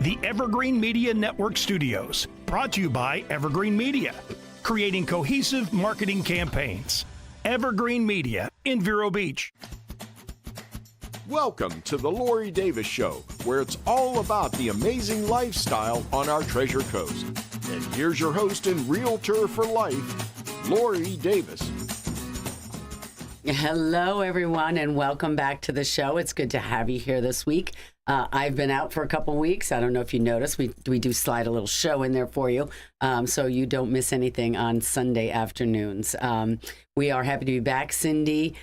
the Evergreen Media Network Studios, brought to you by Evergreen Media, creating cohesive marketing campaigns. Evergreen Media in Vero Beach. Welcome to the Lori Davis Show, where it's all about the amazing lifestyle on our Treasure Coast. And here's your host and realtor for life, Lori Davis. Hello, everyone, and welcome back to the show. It's good to have you here this week. I've been out for a couple weeks. I don't know if you noticed. We do slide a little show in there for you, so you don't miss anything on Sunday afternoons. We are happy to be back. Cindy,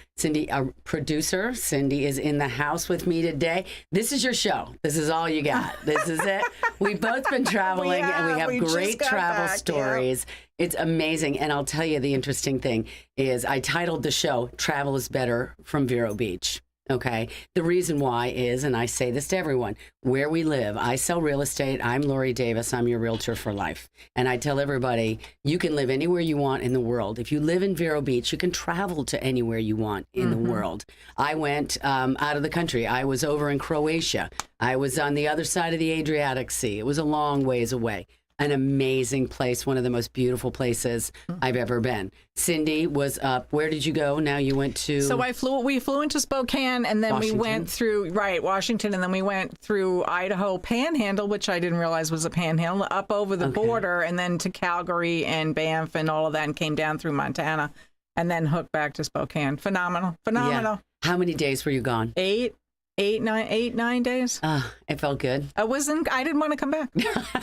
our producer, Cindy is in the house with me today. This is your show. This is all you got. This is it. We've both been traveling, and we have great travel stories. Yeah. It's amazing. And I'll tell you, the interesting thing is I titled the show, Travel is Better from Vero Beach. Okay. The reason why is, and I say this to everyone, where we live, I sell real estate. I'm Lori Davis. I'm your realtor for life. And I tell everybody, you can live anywhere you want in the world. If you live in Vero Beach, you can travel to anywhere you want in the world. I went out of the country. I was over in Croatia. I was on the other side of the Adriatic Sea. It was a long ways away. An amazing place, one of the most beautiful places I've ever been. Cindy was up. Where did you go? Now you went to... So we flew into Spokane, and then Washington. We went through, Washington, and then we went through Idaho Panhandle, which I didn't realize was a panhandle, up over the border, and then to Calgary and Banff and all of that, and came down through Montana, and then hooked back to Spokane. Phenomenal. Yeah. How many days were you gone? 9 days. It felt good. I didn't want to come back.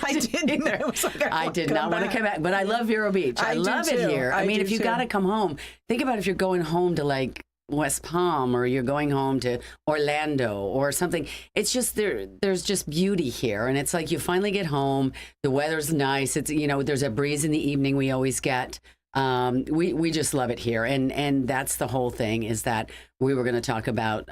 I didn't either. It was like, I did not want to come back, but I love Vero Beach. I love it here. I mean, if you got to come home, think about if you're going home to like West Palm, or you're going home to Orlando or something. It's just there's just beauty here. And it's like you finally get home. The weather's nice. It's, there's a breeze in the evening we always get. We just love it here. And that's the whole thing, is that we were going to talk about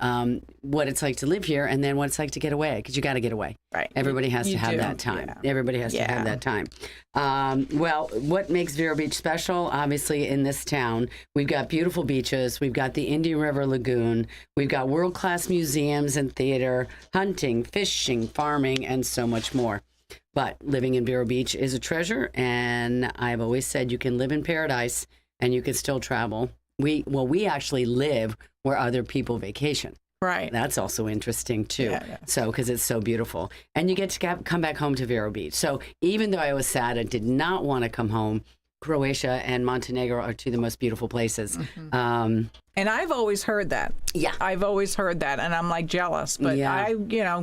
what it's like to live here, and then what it's like to get away, because you got to get away. Right. Everybody has to have that time. Yeah. Everybody has to have that time. Well, what makes Vero Beach special? Obviously, in this town, we've got beautiful beaches. We've got the Indian River Lagoon. We've got world-class museums and theater, hunting, fishing, farming, and so much more. But living in Vero Beach is a treasure, and I've always said you can live in paradise and you can still travel. We actually live where other people vacation. Right. That's also interesting, too. Yeah. So, because it's so beautiful. And you get to come back home to Vero Beach. So even though I was sad and did not want to come home, Croatia and Montenegro are two of the most beautiful places. And I've always heard that. Yeah. I've always heard that, and I'm like jealous, but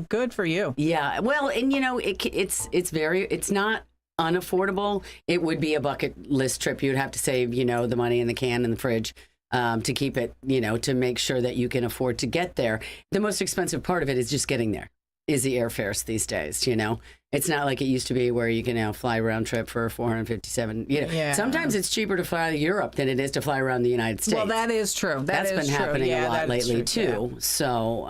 good for you. Yeah. Well, and it's not unaffordable. It would be a bucket list trip. You'd have to save, the money in the can in the fridge to keep it, to make sure that you can afford to get there. The most expensive part of it is just getting there, is the airfares these days, It's not like it used to be where you can fly round trip for $457. Sometimes it's cheaper to fly to Europe than it is to fly around the United States. Well, that is true. That's been happening a lot lately too. Yeah. So,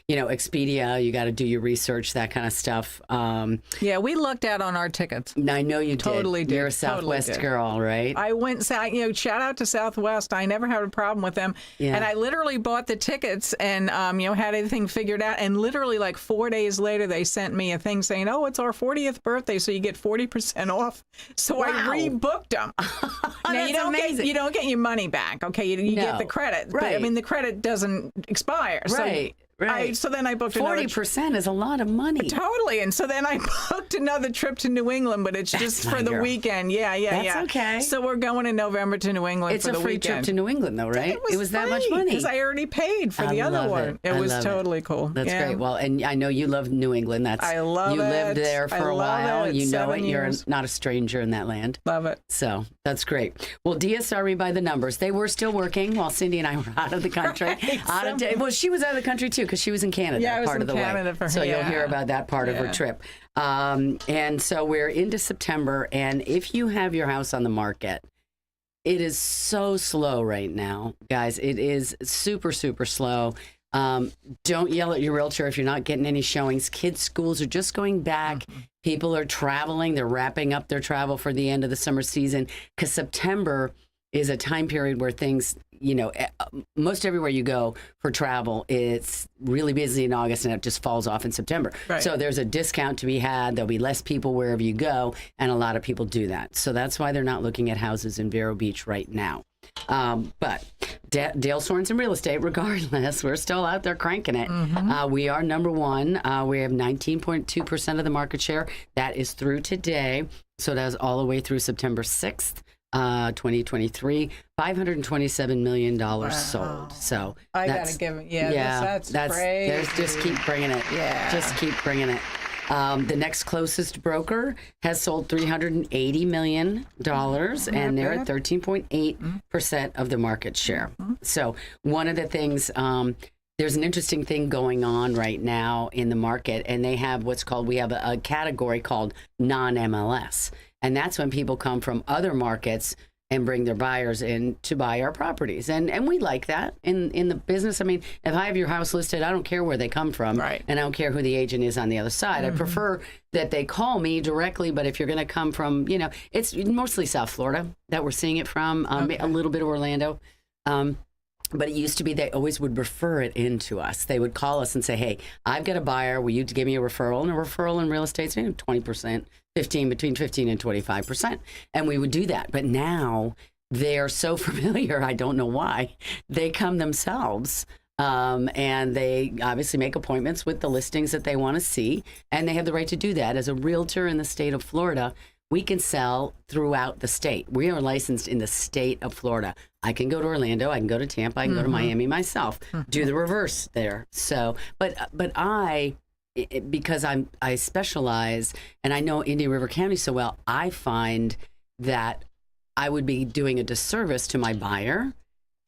Expedia, you got to do your research, that kind of stuff. We looked out on our tickets. I know you totally did. You're a Southwest girl, right? I went. Shout out to Southwest. I never had a problem with them. Yeah. And I literally bought the tickets and had everything figured out. And literally like 4 days later, they sent me a thing saying, "Oh, it's our 40th birthday, so you get 40% off." So I rebooked them. Now you don't get your money back. Okay, you get the credit. Right. But, the credit doesn't expire. Right. Right. So then I booked 40% is a lot of money. Totally. And so then I booked another trip to New England, but it's just for the weekend. That's okay. So we're going in November to New England for the weekend. It's a free trip to New England, though, right? It was that much money. Because I already paid for the other one. It was totally cool. That's great. Well, and I know you love New England. I love it. You lived there for a while. You know it. You're years. not a stranger in that land. Love it. So that's great. Well, DSRE by the numbers. They were still working while Cindy and I were out of the country. Well, she was out of the country, too, because she was in Canada. Yeah, I was part in of the Canada way. For her. So you'll hear about that part of her trip. And so we're into September, and if you have your house on the market, it is so slow right now, guys. It is super, super slow. Don't yell at your realtor if you're not getting any showings. Kids' schools are just going back. People are traveling. They're wrapping up their travel for the end of the summer season, because September is a time period where things, most everywhere you go for travel, it's really busy in August and it just falls off in September. Right. So there's a discount to be had. There'll be less people wherever you go, and a lot of people do that. So that's why they're not looking at houses in Vero Beach right now. But Dale Sorensen Real Estate, regardless, we're still out there cranking it. We are number one. We have 19.2% of the market share. That is through today. So that's all the way through September 6th. 2023, $527 million sold. So I gotta give it. That's crazy. Just keep bringing it. Yeah, just keep bringing it. The next closest broker has sold $380 million, and they're at 13.8% of the market share. So one of the things, there's an interesting thing going on right now in the market, and they have we have a category called non-MLS. And that's when people come from other markets and bring their buyers in to buy our properties. And we like that in the business. I mean, if I have your house listed, I don't care where they come from. Right. And I don't care who the agent is on the other side. I prefer that they call me directly, but if you're going to come from, it's mostly South Florida that we're seeing it from, a little bit of Orlando. But it used to be they always would refer it in to us. They would call us and say, hey, I've got a buyer. Will you give me a referral? And a referral in real estate is 20%, between 15 and 25%. And we would do that. But now they're so familiar, I don't know why, they come themselves. And they obviously make appointments with the listings that they want to see. And they have the right to do that. As a realtor in the state of Florida, we can sell throughout the state. We are licensed in the state of Florida. I can go to Orlando, I can go to Tampa, I can go to Miami myself, do the reverse there. So, but because I specialize and I know Indian River County so well, I find that I would be doing a disservice to my buyer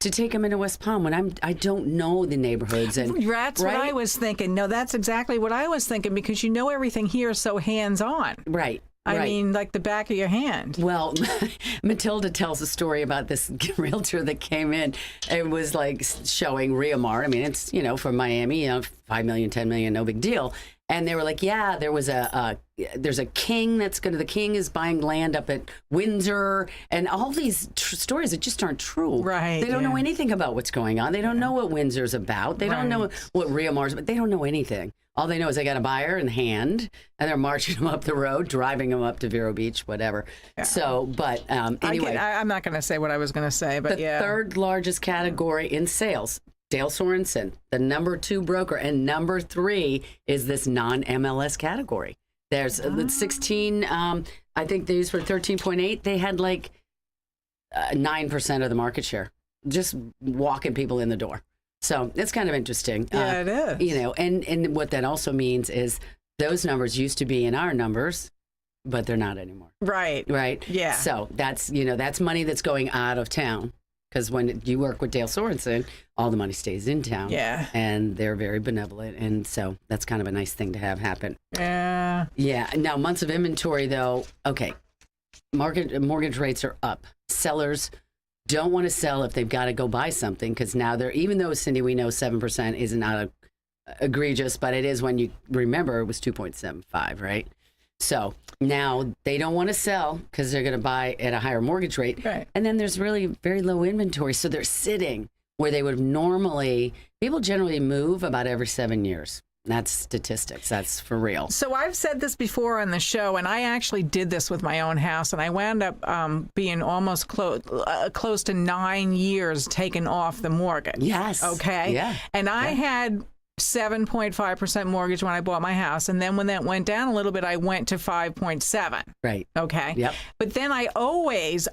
to take them into West Palm when I don't know the neighborhoods. And that's what I was thinking. No, that's exactly what I was thinking, because everything here is so hands-on. Right. I mean, like the back of your hand. Well, Matilda tells a story about this realtor that came in. It was like showing Riamar. I mean, it's, from Miami, 5 million, 10 million, no big deal. And they were like, yeah, there's a king the king is buying land up at Windsor, and all these stories that just aren't true. Right. They don't know anything about what's going on. They don't know what Windsor's about. They don't know what Riamar's about. They don't know anything. All they know is they got a buyer in hand, and they're marching them up the road, driving them up to Vero Beach, whatever. Yeah. So, but anyway. I'm not going to say what I was going to say, but the third largest category in sales, Dale Sorensen, the number 2 broker, and number 3 is this non-MLS category. There's 16, I think these were 13.8. They had like 9% of the market share, just walking people in the door. So it's kind of interesting. Yeah, it is. And what that also means is those numbers used to be in our numbers, but they're not anymore. Right. Right. Yeah. So that's money that's going out of town, because when you work with Dale Sorensen, all the money stays in town. Yeah. And they're very benevolent. And so that's kind of a nice thing to have happen. Yeah. Yeah. Now, months of inventory, though. Okay. Mortgage rates are up. Sellers don't want to sell if they've got to go buy something, because now even though, Cindy, we know 7% is not egregious, but it is when you remember it was 2.75, right? So now they don't want to sell because they're going to buy at a higher mortgage rate. Right. And then there's really very low inventory. So they're sitting where they would normally, people generally move about every 7 years. That's statistics. That's for real. So I've said this before on the show, and I actually did this with my own house, and I wound up being almost close to 9 years taken off the mortgage. Yes. Okay. Yeah. And I had 7.5% mortgage when I bought my house, and then when that went down a little bit, I went to 5.7. Right. Okay. Yep. But then I always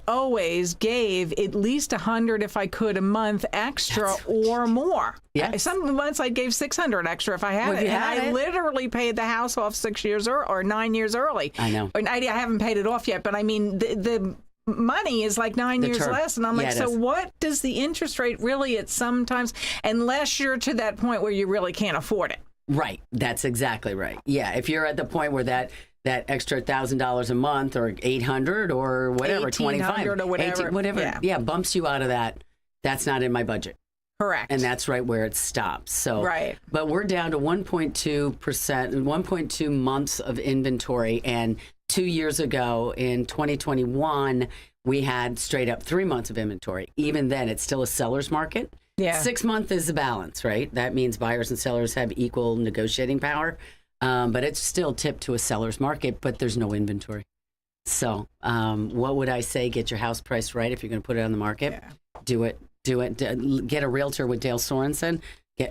gave at least $100 if I could a month extra or more. Yeah. Some months I gave $600 extra if I had it. And I literally paid the house off 6 years or 9 years early. I know. And I haven't paid it off yet, but I mean the money is like 9 years less, and I'm like, so what does the interest rate really at sometimes, unless you're to that point where you really can't afford it. Right. That's exactly right. Yeah. If you're at the point where that extra $1,000 a month or $800 or whatever, $2,500 or whatever, bumps you out of that. That's not in my budget. Correct. And that's right where it stops. So, right. But we're down to 1.2%, 1.2 months of inventory. And 2 years ago in 2021, we had straight up 3 months of inventory. Even then, it's still a seller's market. Yeah. 6 months is a balance, right? That means buyers and sellers have equal negotiating power, but it's still tipped to a seller's market, but there's no inventory. So what would I say? Get your house priced right if you're going to put it on the market. Yeah. Do it. Get a realtor with Dale Sorensen.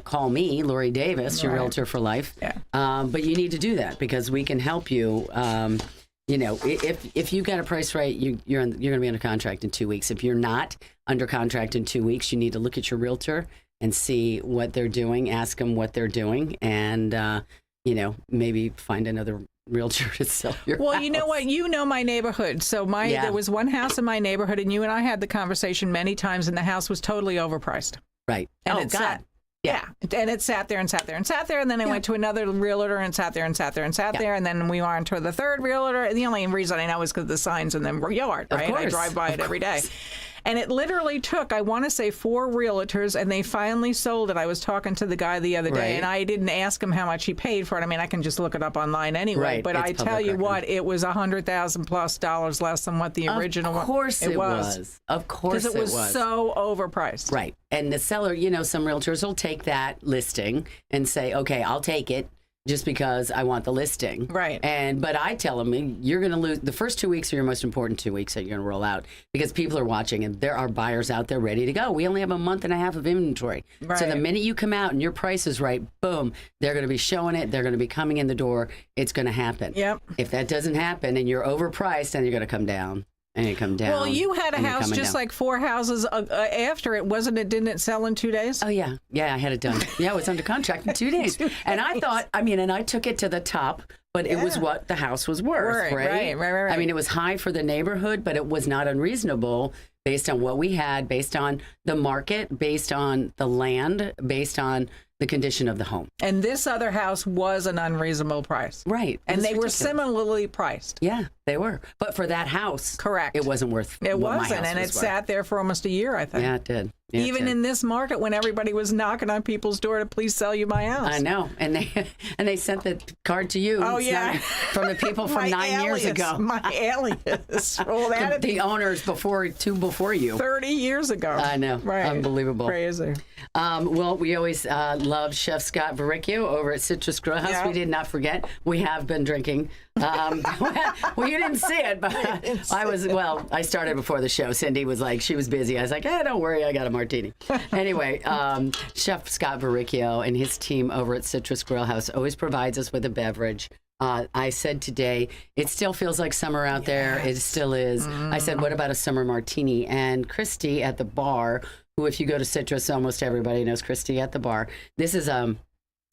Call me, Lori Davis, your realtor for life. Yeah. But you need to do that because we can help you. If you got a price right, you're going to be under contract in 2 weeks. If you're not under contract in 2 weeks, you need to look at your realtor and see what they're doing. Ask them what they're doing, and maybe find another realtor to sell your house. Well, you know what? You know my neighborhood. So there was one house in my neighborhood, and you and I had the conversation many times, and the house was totally overpriced. Right. And God. Yeah. And it sat there and sat there and sat there. And then I went to another realtor and sat there and sat there and sat there. And then we went to the third realtor. And the only reason I know is because the signs in the yard, right? I drive by it every day. And it literally took, I want to say, 4 realtors, and they finally sold it. I was talking to the guy the other day, and I didn't ask him how much he paid for it. I mean, I can just look it up online anyway. Right. But I tell you what, it was $100,000+ less than what the original one. Of course it was. Of course it was. Because it was so overpriced. Right. And the seller, some realtors will take that listing and say, okay, I'll take it just because I want the listing. Right. But I tell them, you're going to lose. The first 2 weeks are your most important 2 weeks that you're going to roll out because people are watching and there are buyers out there ready to go. We only have a month and a half of inventory. Right. So the minute you come out and your price is right, boom, they're going to be showing it. They're going to be coming in the door. It's going to happen. Yep. If that doesn't happen and you're overpriced, then you're going to come down. And you come down. Well, you had a house just like 4 houses after it, wasn't it? Didn't it sell in 2 days? Oh, yeah. Yeah, I had it done. Yeah, it was under contract in 2 days. And I thought, and I took it to the top, but it was what the house was worth, right? Right. I mean, it was high for the neighborhood, but it was not unreasonable based on what we had, based on the market, based on the land, based on the condition of the home. And this other house was an unreasonable price. Right. And they were similarly priced. Yeah, they were. But for that house, correct, it wasn't worth it what wasn't, my house and was it worth. sat there for almost a year, I think. Yeah, it did. Yeah, even in this market when everybody was knocking on people's door to please sell you my house. I know. And they sent the card to you. Oh, yeah. From the people from 9 years ago. My alias. Well, the owners before you. 30 years ago. I know. Right. Unbelievable. Crazy. Well, we always love Chef Scott Verricchio over at Citrus Grill House. Yeah. We did not forget. We have been drinking. Well, you didn't see it, but I started before the show. Cindy was like, she was busy. I was like, don't worry, I got a martini. Anyway, Chef Scott Verricchio and his team over at Citrus Grill House always provides us with a beverage. I said today, it still feels like summer out there. It still is. I said, what about a summer martini? And Christy at the bar, who if you go to Citrus, almost everybody knows Christy at the bar. This is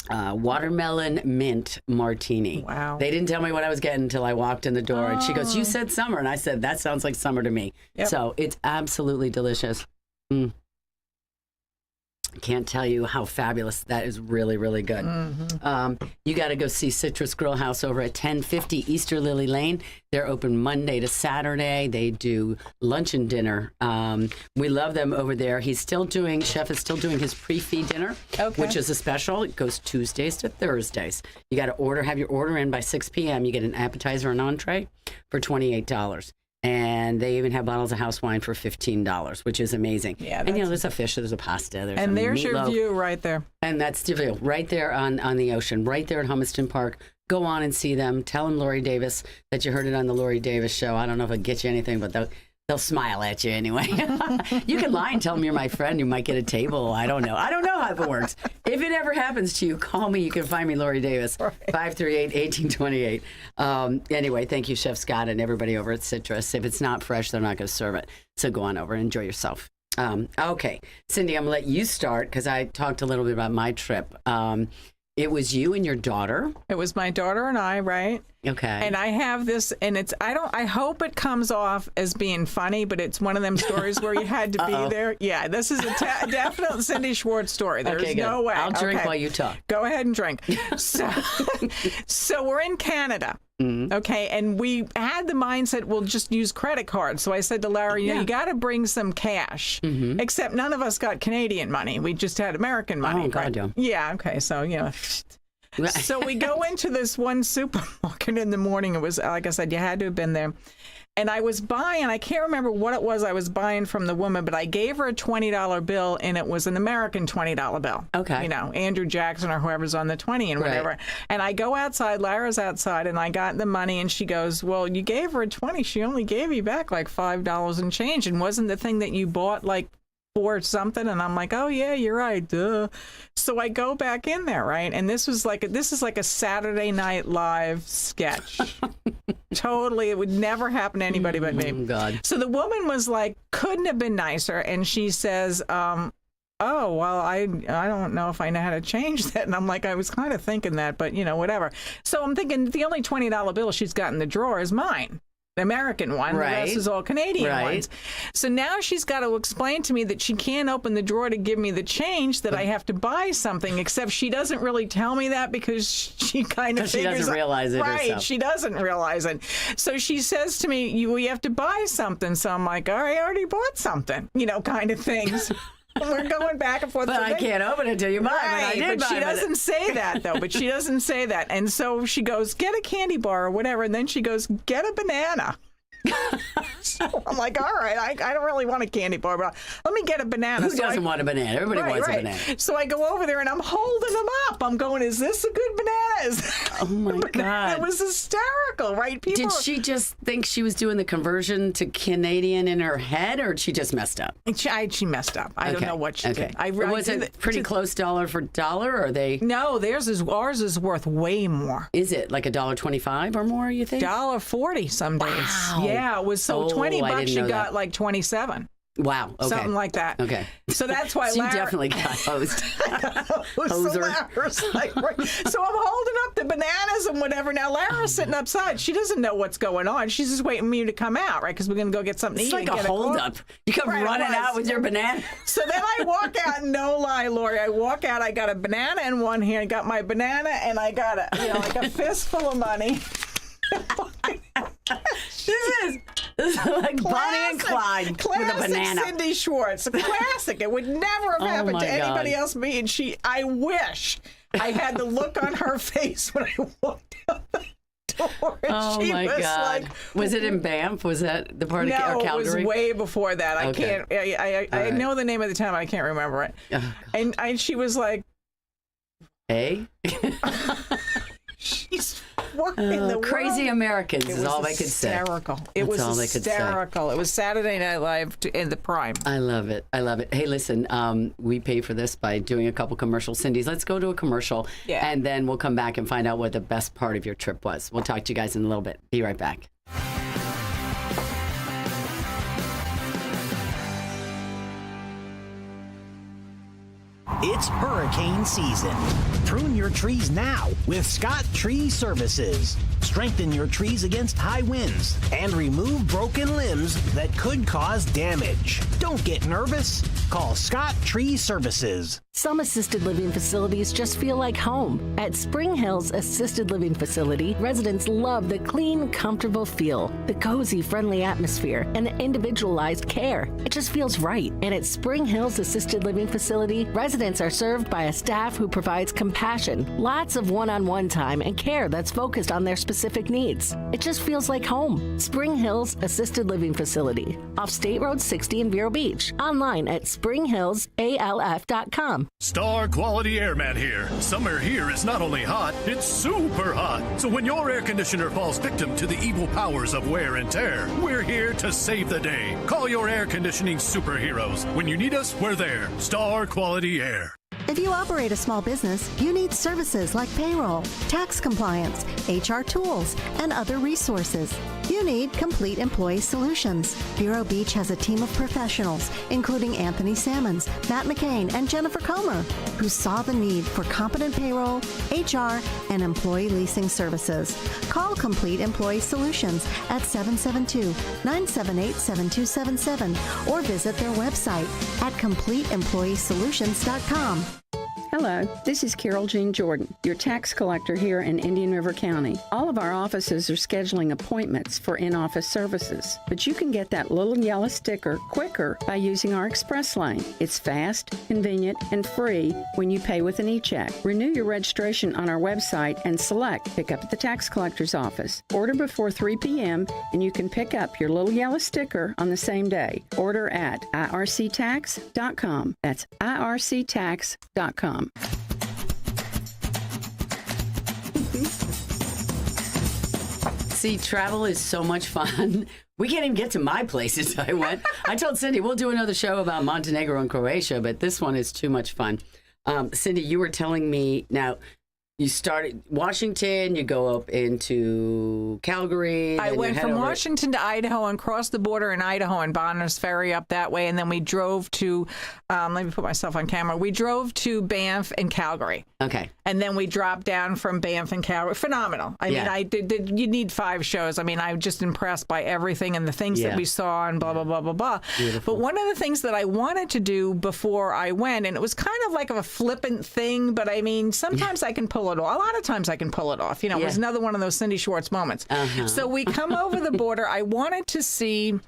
watermelon mint martini. Wow. They didn't tell me what I was getting until I walked in the door. And she goes, you said summer. And I said, that sounds like summer to me. Yep. So it's absolutely delicious. Can't tell you how fabulous that is. Really, really good. You got to go see Citrus Grill House over at 1050 Easter Lily Lane. They're open Monday to Saturday. They do lunch and dinner. We love them over there. Chef is still doing his pre-feed dinner, which is a special. It goes Tuesdays to Thursdays. You got to have your order in by 6 p.m. You get an appetizer and entree for $28. And they even have bottles of house wine for $15, which is amazing. Yeah, and there's a fish, there's a pasta, there's your view right there. And that's the view right there on the ocean, right there at Humiston Park. Go on and see them. Tell them Lori Davis that you heard it on the Lori Davis show. I don't know if it'll get you anything, but they'll smile at you anyway. You can lie and tell them you're my friend. You might get a table. I don't know how it works. If it ever happens to you, call me. You can find me, Lori Davis, 538-1828. Anyway, thank you, Chef Scott, and everybody over at Citrus. If it's not fresh, they're not going to serve it. So go on over and enjoy yourself. Okay, Cindy, I'm going to let you start because I talked a little bit about my trip. It was you and your daughter. It was my daughter and I, right? Okay. And I have this, and I hope it comes off as being funny, but it's one of them stories where you had to be there. Yeah, this is a definite Cindy Schwartz story. There's no way. I'll drink while you talk. Go ahead and drink. So we're in Canada. Okay, and we had the mindset we'll just use credit cards. So I said to Larry, you got to bring some cash. Except none of us got Canadian money. We just had American money. Oh, God, yeah. Yeah, okay, so, So we go into this one supermarket in the morning. It was, like I said, you had to have been there. And I was buying, I can't remember what it was I was buying from the woman, but I gave her a $20 bill, and it was an American $20 bill. Okay. You know, Andrew Jackson or whoever's on the 20 and whatever. Right. And I go outside, Lara's outside, and I got the money, and she goes, well, you gave her a 20. She only gave you back like $5 and change. And wasn't the thing that you bought like for something? And I'm like, oh yeah, you're right, duh. So I go back in there, right? And this is like a Saturday Night Live sketch. Totally, it would never happen to anybody but me. Oh, God. So the woman was like, couldn't have been nicer, and she says, oh, well, I don't know if I know how to change that. And I'm like, I was kind of thinking that, but, you know, whatever. So I'm thinking the only $20 bill she's got in the drawer is mine. The American one. Right. The rest is all Canadian Right. ones. So now she's got to explain to me that she can't open the drawer to give me the change, that I have to buy something, except she doesn't really tell me that because she kind of She figures doesn't realize it right, herself. she doesn't realize it. So she says to me, you have to buy something. So I'm like, all right, I already bought something, you know, kind of things. We're going back and forth. But I can't open it until you buy it. Right, But I did but buy she doesn't say that, though. But she doesn't say that. And so she goes, get a candy bar or whatever. And then she goes, get a banana. So I'm like, all right, I don't really want a candy bar, but let me get a banana. Who doesn't want a banana? Everybody wants a banana. So I go over there and I'm holding them up. I'm going, is this a good banana? Oh, my God. It was hysterical, right? People Did she just think she was doing the conversion to Canadian in her head, or she just messed up? She messed up. I don't know what she did. Was it pretty close dollar for dollar, or are they? No, ours is worth way more. Is it like $1.25 or more, you think? $1.40 some days. Wow. Yeah, it was Oh, $20 I didn't you know got that. like 27. Wow. Okay. Something like that. Okay. So that's why So you Lara definitely got hosed. So Lara's like, right. So I'm holding up the bananas and whatever. Now Lara's sitting upside. She doesn't know what's going on. She's just waiting for me to come out, right? Because we're going to go get something to It's eat. like a holdup. You come Right, it running was. out with your banana. So then I walk out, no lie, Lori. I walk out, I got a banana in one hand, I got my banana, and I got like a fistful of money. This is like Bonnie and Clyde with a Classic banana. Cindy Schwartz. Classic. It would never have happened my to anybody God. else but me. And I wish I had the look on her face when I walked out the door. And Oh she my was God! like, Was it in Banff? Was that the part of no, or it was Calgary? way before that. I Okay. can't. I know the name of the town. I can't remember it. Oh, And she was like, hey, she's walking the crazy world. Americans It is was all they could say. hysterical. It was all they could say. hysterical. It was Saturday Night Live in the prime. I love it. I love it. Hey, listen, we pay for this by doing a couple commercials. Cindy's, let's go to a commercial, Yeah. and then we'll come back and find out what the best part of your trip was. We'll talk to you guys in a little bit. Be right back. It's hurricane season. Prune your trees now with Scott Tree Services. Strengthen your trees against high winds and remove broken limbs that could cause damage. Don't get nervous. Call Scott Tree Services. Some assisted living facilities just feel like home. At Spring Hills Assisted Living Facility, residents love the clean, comfortable feel, the cozy, friendly atmosphere, and the individualized care. It just feels right. And at Spring Hills Assisted Living Facility, residents are served by a staff who provides compassion, lots of one-on-one time, and care that's focused on their specific needs. It just feels like home. Spring Hills Assisted Living Facility, off State Road 60 in Vero Beach. Online at springhillsalf.com. Star Quality Airman here. Summer here is not only hot, it's super hot. So when your air conditioner falls victim to the evil powers of wear and tear, we're here to save the day. Call your air conditioning superheroes. When you need us, we're there. Star Quality Air. If you operate a small business, you need services like payroll, tax compliance, HR tools, and other resources. You need Complete Employee Solutions. Vero Beach has a team of professionals, including Anthony Sammons, Matt McCain, and Jennifer Comer, who saw the need for competent payroll, HR, and employee leasing services. Call Complete Employee Solutions at 772-978-7277 or visit their website at CompleteEmployeeSolutions.com. Hello, this is Carol Jean Jordan, your tax collector here in Indian River County. All of our offices are scheduling appointments for in-office services, but you can get that little yellow sticker quicker by using our Express Lane. It's fast, convenient, and free when you pay with an e-check. Renew your registration on our website and select Pick Up at the Tax Collector's Office. Order before 3 p.m. and you can pick up your little yellow sticker on the same day. Order at irctax.com. That's irctax.com. See, travel is so much fun. We can't even get to my places I went. I told Cindy we'll do another show about Montenegro and Croatia, but this one is too much fun. Cindy, you were telling me, now, you started Washington, you go up into Calgary. I went from Washington to Idaho and crossed the border in Idaho and Bonners Ferry up that way. And then we drove to, let me put myself on camera. We drove to Banff and Calgary. Okay. And then we dropped down from Banff and Calgary. Phenomenal. I mean, I did. You need 5 shows. I mean, I'm just impressed by everything and the things that we saw and blah, blah, blah, blah, blah. Beautiful. But one of the things that I wanted to do before I went, and it was kind of like a flippant thing, but I mean, sometimes I can pull it off. A lot of times I can pull it off. You know, it was another one of those Cindy Schwartz moments. So we come over the border. I wanted to see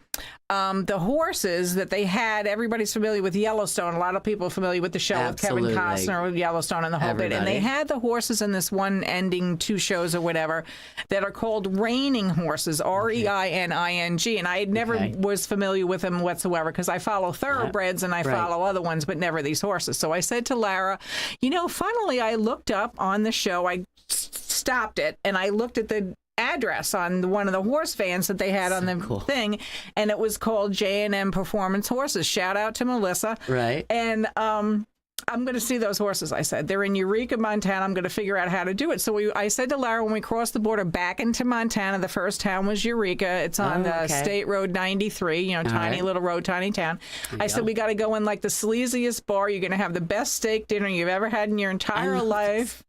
the horses that they had. Everybody's familiar with Yellowstone. A lot of people are familiar with the show with Kevin Costner with Yellowstone and the whole bit. And they had the horses in this one ending 2 shows or whatever that are called reining horses, R-E-I-N-I-N-G. And I had never was familiar with them whatsoever because I follow thoroughbreds and I follow other ones, but never these horses. So I said to Lara, you know, funnily, I looked up on the show. I stopped it and I looked at the address on one of the horse vans that they had on the thing, and it was called J&M Performance Horses. Shout out to Melissa. Right. And I'm going to see those horses, I said. They're in Eureka, Montana. I'm going to figure out how to do it. So I said to Lara when we crossed the border back into Montana, the first town was Eureka. It's on State Road 93, you know, tiny little road, tiny town. I said, we got to go in like the sleaziest bar. You're going to have the best steak dinner you've ever had in your entire life.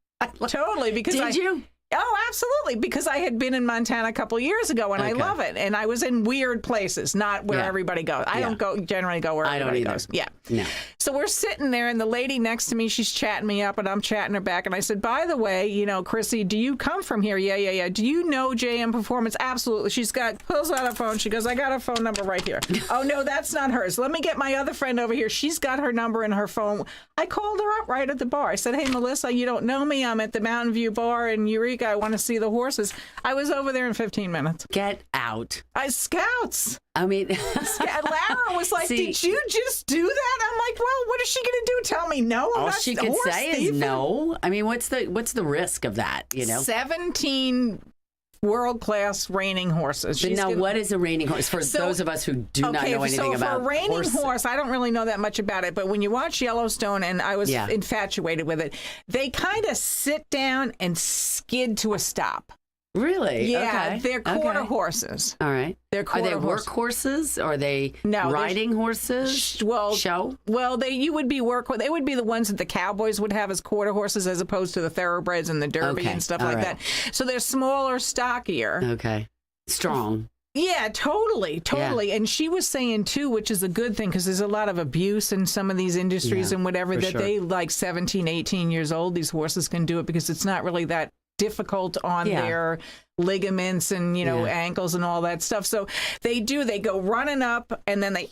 Totally. Because Did you? Oh, absolutely, because I had been in Montana a couple years ago, and I love it. And I was in weird places, not where everybody goes. I don't generally go where everybody goes. Yeah. No. So we're sitting there, and the lady next to me, she's chatting me up, and I'm chatting her back. And I said, by the way, you know, Chrissy, do you come from here? Yeah. Do you know JM Performance? Absolutely. Pulls out her phone. She goes, I got her phone number right here. Oh, no, that's not hers. Let me get my other friend over here. She's got her number in her phone. I called her up right at the bar. I said, hey, Melissa, you don't know me. I'm at the Mountain View Bar in Eureka. I want to see the horses. I was over there in 15 minutes. Get out. Scouts. I mean, Lara was like, did you just do that? I'm like, well, what is she going to do? Tell me no? All she could say is no. I mean, what's the risk of that, you know? 17 world-class reining horses. But now, what is a reining horse for those of us who do not know anything about for a reining horse, I don't really know that much about it, but when you watch Yellowstone, and I was infatuated with it, they kind of sit down and skid to a stop. Really? Yeah, okay. they're quarter horses. All right. They're quarter Are they work horses? Or are they riding horses? Well, show? Well, they would be They would be the ones that the cowboys would have as quarter horses, as opposed to the thoroughbreds and the derby and stuff like that. So they're smaller, stockier. Okay. Strong. Yeah, totally. Yeah. And she was saying, too, which is a good thing, because there's a lot of abuse in some of these industries and whatever, that they, like 17, 18 years old, these horses can do it because it's not really that difficult on their ligaments and, you know, ankles and all that stuff. So they go running up and then they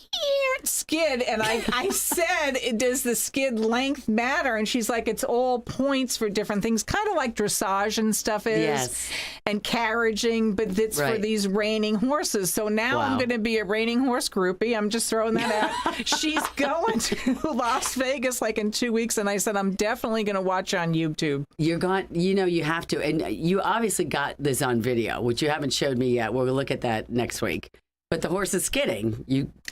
skid. And I said, does the skid length matter? And she's like, it's all points for different things, kind of like dressage and stuff is. Yes. And carriaging, but it's for these reining horses. So now I'm going to be a reining horse groupie. I'm just throwing that out. She's going to Las Vegas like in 2 weeks. And I said, I'm definitely going to watch on YouTube. You have to. And you obviously got this on video, which you haven't showed me yet. We'll look at that next week. But the horse is skidding.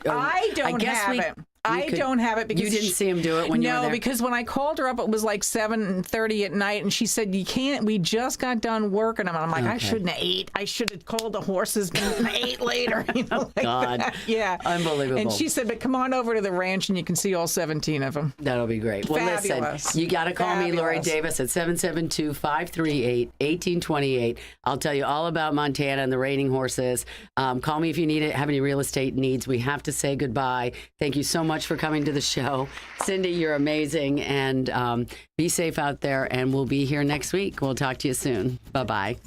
I don't have it. I don't have it because you didn't see him do it when you were there? No, because when I called her up, it was like 7:30 at night, and she said, "You can't. We just got done working them." And I'm like, I shouldn't have ate. I should have called the horses and ate later. You know, like God, that. Yeah, unbelievable. And she said, "But come on over to the ranch, and you can see all 17 of them." That'll be great. Well, listen, you got to call me, Lori Davis, at 772-538-1828. I'll tell you all about Montana and the reining horses. Call me if you need it. Have any real estate needs. We have to say goodbye. Thank you so much much for coming to the show. Cindy, you're amazing, and be safe out there, and we'll be here next week. We'll talk to you soon. Bye-bye.